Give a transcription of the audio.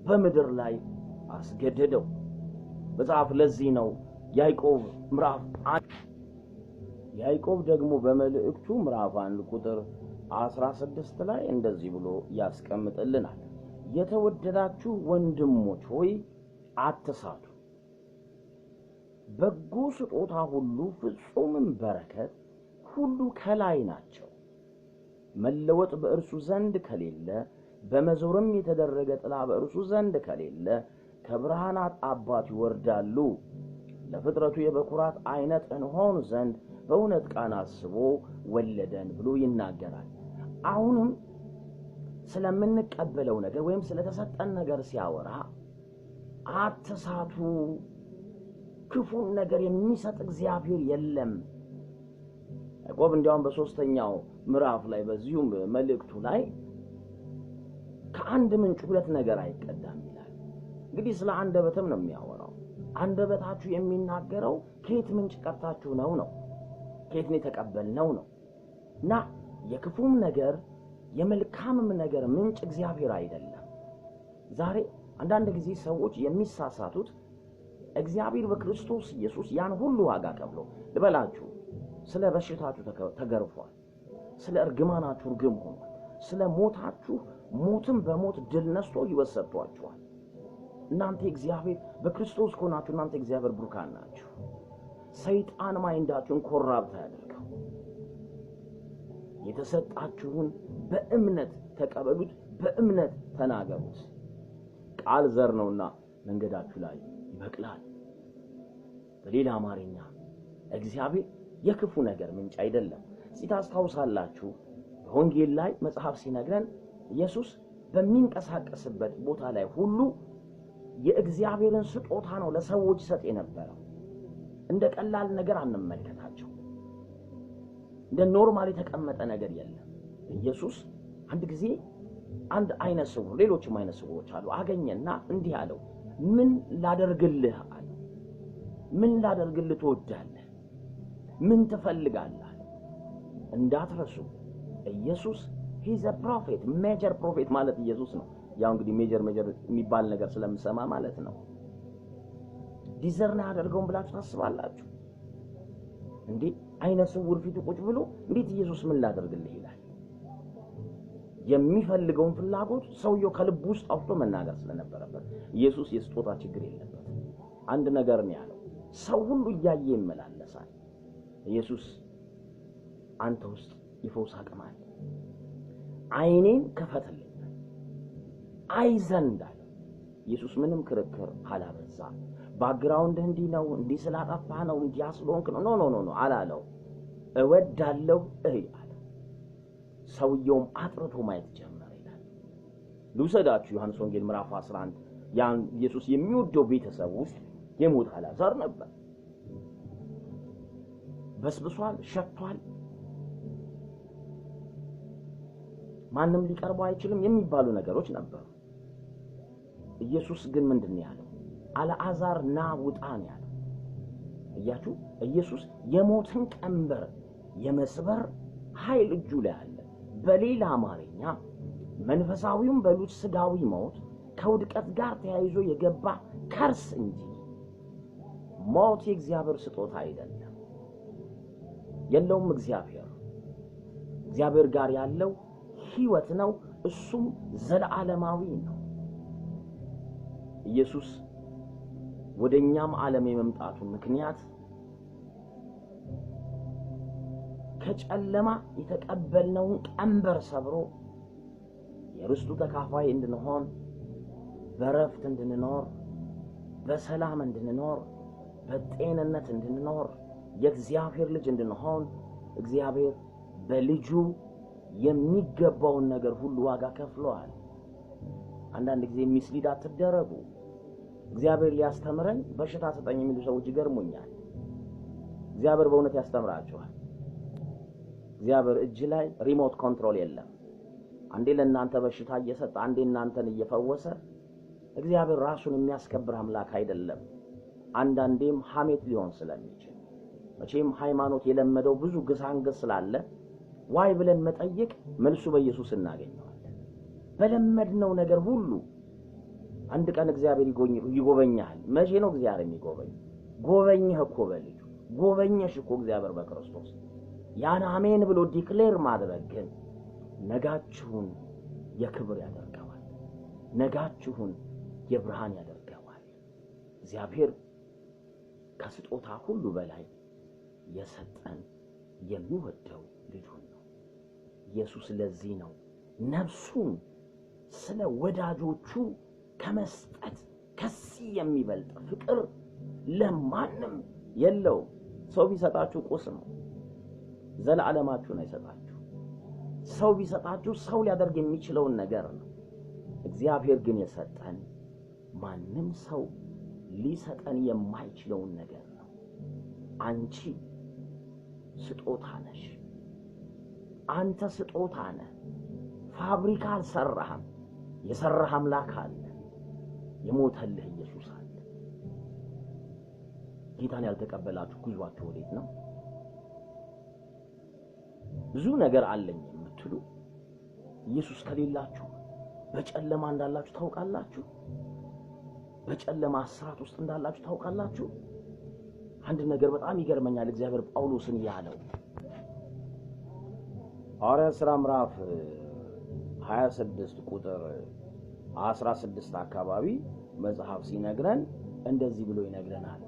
በምድር ላይ አስገደደው። መጽሐፍ ለዚህ ነው ያዕቆብ ምዕራፍ 1 ያዕቆብ ደግሞ በመልእክቱ ምዕራፍ 1 ቁጥር 16 ላይ እንደዚህ ብሎ ያስቀምጥልናል። የተወደዳችሁ ወንድሞች ሆይ አትሳቱ፣ በጎ ስጦታ ሁሉ ፍጹምም በረከት ሁሉ ከላይ ናቸው፣ መለወጥ በእርሱ ዘንድ ከሌለ በመዞርም የተደረገ ጥላ በእርሱ ዘንድ ከሌለ ከብርሃናት አባት ይወርዳሉ። ለፍጥረቱ የበኩራት አይነት እንሆን ዘንድ በእውነት ቃል አስቦ ወለደን ብሎ ይናገራል። አሁንም ስለምንቀበለው ነገር ወይም ስለተሰጠን ነገር ሲያወራ አትሳቱ፣ ክፉን ነገር የሚሰጥ እግዚአብሔር የለም። ያዕቆብ እንዲያውም በሶስተኛው ምዕራፍ ላይ በዚሁም መልእክቱ ላይ ከአንድ ምንጭ ሁለት ነገር አይቀዳም ይላል። እንግዲህ ስለ አንደበትም ነው የሚያወራው። አንደበታችሁ የሚናገረው ከየት ምንጭ ቀርታችሁ ነው ከየት ነው የተቀበልነው ነው። እና የክፉም ነገር የመልካምም ነገር ምንጭ እግዚአብሔር አይደለም። ዛሬ አንዳንድ ጊዜ ሰዎች የሚሳሳቱት እግዚአብሔር በክርስቶስ ኢየሱስ ያን ሁሉ ዋጋ ከፍሎ ልበላችሁ ስለ በሽታችሁ ተገርፏል፣ ስለ እርግማናችሁ ርግም ሆኗል፣ ስለ ሞታችሁ ሞትን በሞት ድል ነስቶ ይወሰጥቷችኋል። እናንተ እግዚአብሔር በክርስቶስ ሆናችሁ እናንተ እግዚአብሔር ብሩካን ናችሁ። ሰይጣን ማይንዳችሁን ኮራፕት ያደርገው። የተሰጣችሁን በእምነት ተቀበሉት፣ በእምነት ተናገሩት። ቃል ዘር ነውና መንገዳችሁ ላይ ይበቅላል። በሌላ አማርኛ እግዚአብሔር የክፉ ነገር ምንጭ አይደለም። ሲታስታውሳላችሁ በወንጌል ላይ መጽሐፍ ሲነግረን ኢየሱስ በሚንቀሳቀስበት ቦታ ላይ ሁሉ የእግዚአብሔርን ስጦታ ነው ለሰዎች ሰጥ የነበረው። እንደ ቀላል ነገር አንመልከታቸው። እንደ ኖርማል የተቀመጠ ነገር የለም። ኢየሱስ አንድ ጊዜ አንድ አይነ ስውር ሌሎችም አይነ ስውሮች አሉ አገኘና እንዲህ አለው፣ ምን ላደርግልህ አለ። ምን ላደርግልህ ትወዳለህ? ምን ትፈልጋለህ? እንዳትረሱ ኢየሱስ he's a prophet, major prophet ማለት ኢየሱስ ነው። ያው እንግዲህ ሜጀር የሚባል ነገር ስለምሰማ ማለት ነው። ዲዘርን ያደርገውን ብላችሁ ታስባላችሁ እንዴ? አይነ ስውር ፊቱ ቁጭ ብሎ እንዴት ኢየሱስ ምን ላደርግልህ ይላል? የሚፈልገውን ፍላጎት ሰውየው ከልብ ውስጥ አውጥቶ መናገር ስለነበረበት ኢየሱስ የስጦታ ችግር የለበት። አንድ ነገር ነው ያለው፣ ሰው ሁሉ እያየ ይመላለሳል። ኢየሱስ አንተ ውስጥ የፈውስ አቅም አለ፣ አይኔን ከፈተልኝ አይዘንዳል። ኢየሱስ ምንም ክርክር አላበዛ። ባክግራውንድ እንዲህ ነው እንዲህ ስላጠፋ ነው እንዲህ አስሎንክ ነው ኖ አላለው። እወዳለሁ አለ። ሰውየውም አጥርቶ ማየት ጀመረ ይላል። ልውሰዳችሁ ዮሐንስ ወንጌል ምዕራፍ 11 ያን ኢየሱስ የሚወደው ቤተሰብ ውስጥ የሞተ አልዓዛር ነበር። በስብሷል፣ ሸቷል፣ ማንም ሊቀርበው አይችልም የሚባሉ ነገሮች ነበሩ። ኢየሱስ ግን ምንድነው ያለው? አልዓዛር ና ውጣ ነው ያለው። እያችሁ ኢየሱስ የሞትን ቀንበር የመስበር ኃይል እጁ ላይ አለ። በሌላ አማርኛ መንፈሳዊውም በሉት ስጋዊ ሞት ከውድቀት ጋር ተያይዞ የገባ ከርስ እንጂ ሞት የእግዚአብሔር ስጦታ አይደለም። የለውም እግዚአብሔር ጋር ያለው ሕይወት ነው። እሱም ዘላለማዊ ነው። ኢየሱስ ወደኛም ዓለም የመምጣቱ ምክንያት ከጨለማ የተቀበልነውን ቀንበር ሰብሮ የርስቱ ተካፋይ እንድንሆን፣ በረፍት እንድንኖር፣ በሰላም እንድንኖር፣ በጤንነት እንድንኖር፣ የእግዚአብሔር ልጅ እንድንሆን እግዚአብሔር በልጁ የሚገባውን ነገር ሁሉ ዋጋ ከፍሏል። አንዳንድ ጊዜ ሚስሊድ አትደረጉ። እግዚአብሔር ሊያስተምረን በሽታ ሰጠኝ የሚሉ ሰዎች ይገርሙኛል። እግዚአብሔር በእውነት ያስተምራቸዋል። እግዚአብሔር እጅ ላይ ሪሞት ኮንትሮል የለም። አንዴ ለእናንተ በሽታ እየሰጠ አንዴ እናንተን እየፈወሰ እግዚአብሔር ራሱን የሚያስከብር አምላክ አይደለም። አንዳንዴም ሐሜት ሊሆን ስለሚችል መቼም ሃይማኖት የለመደው ብዙ ግሳንግስ ስላለ ዋይ ብለን መጠየቅ መልሱ በኢየሱስ እናገኘዋለን። በለመድነው ነገር ሁሉ አንድ ቀን እግዚአብሔር ይጎበኛል። መቼ ነው እግዚአብሔር የሚጎበኝ? ጎበኘህ እኮ በልጁ ጎበኘሽ እኮ እግዚአብሔር በክርስቶስ። ያን አሜን ብሎ ዲክሌር ማድረግ ግን ነጋችሁን የክብር ያደርገዋል። ነጋችሁን የብርሃን ያደርገዋል። እግዚአብሔር ከስጦታ ሁሉ በላይ የሰጠን የሚወደው ልጁን ነው። ኢየሱስ ለዚህ ነው ነፍሱን ስለ ወዳጆቹ ከመስጠት ከዚህ የሚበልጥ ፍቅር ለማንም የለው። ሰው ቢሰጣችሁ ቁስ ነው፣ ዘላለማችሁን አይሰጣችሁ። ሰው ቢሰጣችሁ ሰው ሊያደርግ የሚችለውን ነገር ነው። እግዚአብሔር ግን የሰጠን ማንም ሰው ሊሰጠን የማይችለውን ነገር ነው። አንቺ ስጦታ ነሽ። አንተ ስጦታ ነህ። ፋብሪካ አልሰራህም። የሰራህ አምላክ አለ። የሞተልህ ኢየሱስ አለ። ጌታን ያልተቀበላችሁ ጉዟችሁ ወዴት ነው? ብዙ ነገር አለኝ የምትሉ ኢየሱስ ከሌላችሁ በጨለማ እንዳላችሁ ታውቃላችሁ። በጨለማ እስራት ውስጥ እንዳላችሁ ታውቃላችሁ። አንድ ነገር በጣም ይገርመኛል። እግዚአብሔር ጳውሎስን ያለው ሐዋርያት ሥራ ምዕራፍ 26 ቁጥር 16 አካባቢ መጽሐፍ ሲነግረን እንደዚህ ብሎ ይነግረናል።